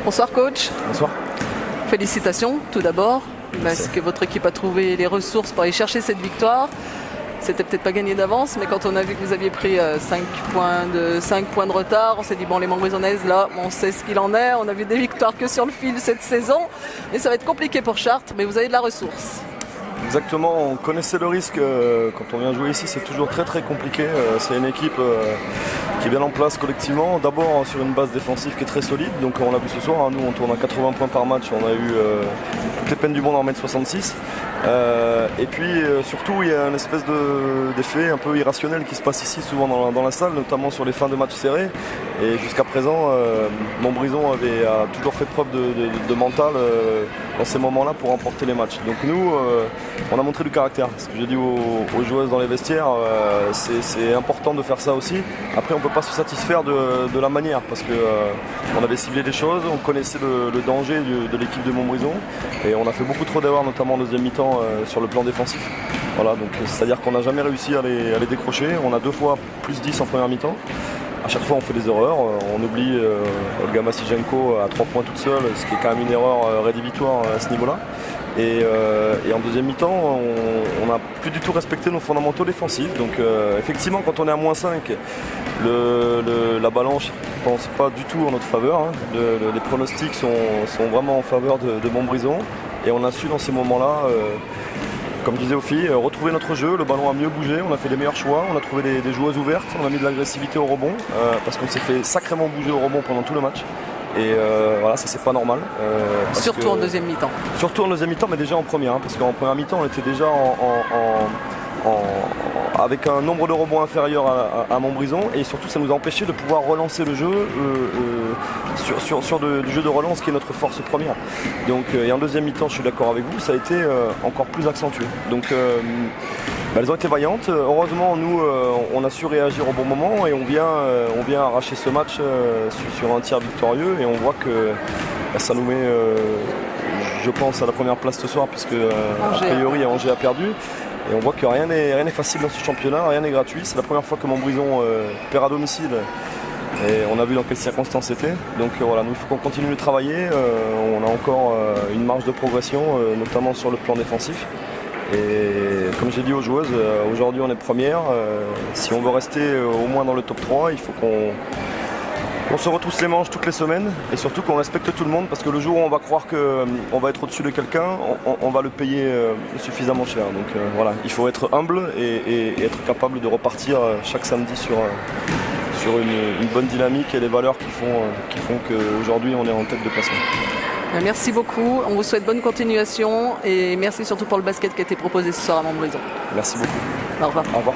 Bonsoir coach. Bonsoir. Félicitations tout d'abord, parce que votre équipe a trouvé les ressources pour aller chercher cette victoire. C'était peut-être pas gagné d'avance, mais quand on a vu que vous aviez pris 5 points de retard, on s'est dit bon, les Montbrison-aises là, on sait ce qu'il en est. On a vu des victoires que sur le fil cette saison, mais ça va être compliqué pour Chartres, mais vous avez de la ressource. Exactement, on connaissait le risque quand on vient jouer ici, c'est toujours très très compliqué. C'est une équipe qui est bien en place collectivement, d'abord sur une base défensive qui est très solide, donc on l'a vu ce soir, nous on tourne à 80 points par match, on a eu toutes les peines du monde à en mettre 66. Et puis surtout il y a une espèce d'effet un peu irrationnel qui se passe ici souvent dans la salle, notamment sur les fins de matchs serrés. Et jusqu'à présent, Montbrison a toujours fait preuve de mental dans ces moments-là pour remporter les matchs. Donc nous, on a montré du caractère. Ce que j'ai dit aux joueuses dans les vestiaires, c'est important de faire ça aussi. Après, on ne peut pas se satisfaire de la manière parce qu'on avait ciblé des choses, on connaissait le danger de l'équipe de Montbrison et on a fait beaucoup trop d'erreurs, notamment en deuxième mi-temps sur le plan défensif. Voilà, donc c'est-à-dire qu'on n'a jamais réussi à les décrocher. On a 2 fois plus 10 en première mi-temps. À chaque fois on fait des erreurs, on oublie Olga Masijenko à 3 points toute seule, ce qui est quand même une erreur rédhibitoire à ce niveau-là. Et en deuxième mi-temps, on n'a plus du tout respecté nos fondamentaux défensifs. Donc effectivement, quand on est à -5, la balance ne pense pas du tout en notre faveur. Les pronostics sont vraiment en faveur de Montbrison. Et on a su dans ces moments-là, comme disait Ophi, retrouver notre jeu, le ballon a mieux bougé, on a fait les meilleurs choix, on a trouvé des joueuses ouvertes, on a mis de l'agressivité au rebond, parce qu'on s'est fait sacrément bouger au rebond pendant tout le match. Et voilà, ça c'est pas normal. Surtout en deuxième mi-temps. Surtout en deuxième mi-temps, mais déjà en première, parce qu'en première mi-temps on était déjà avec un nombre de rebonds inférieur à Montbrison, et surtout ça nous a empêché de pouvoir relancer le jeu sur du jeu de relance qui est notre force première. Donc et en deuxième mi-temps, je suis d'accord avec vous, ça a été encore plus accentué. Donc elles ont été vaillantes. Heureusement, nous, on a su réagir au bon moment et on vient arracher ce match sur un tir victorieux, et on voit que ça nous met, je pense, à la première place ce soir, puisque a priori Angers a perdu. Et on voit que rien n'est facile dans ce championnat, rien n'est gratuit. C'est la première fois que Montbrison perd à domicile. Et on a vu dans quelles circonstances c'était. Donc voilà, nous, il faut qu'on continue de travailler. On a encore une marge de progression, notamment sur le plan défensif. Et comme j'ai dit aux joueuses, aujourd'hui on est première. Si on veut rester au moins dans le top 3, il faut qu'on se retrousse les manches toutes les semaines, et surtout qu'on respecte tout le monde, parce que le jour où on va croire qu'on va être au-dessus de quelqu'un, on va le payer suffisamment cher. Donc voilà, il faut être humble et être capable de repartir chaque samedi sur une bonne dynamique et les valeurs qui font qu'aujourd'hui on est en tête de classement. Merci beaucoup, on vous souhaite bonne continuation et merci surtout pour le basket qui a été proposé ce soir à Montbrison. Merci beaucoup. Au revoir. Au revoir.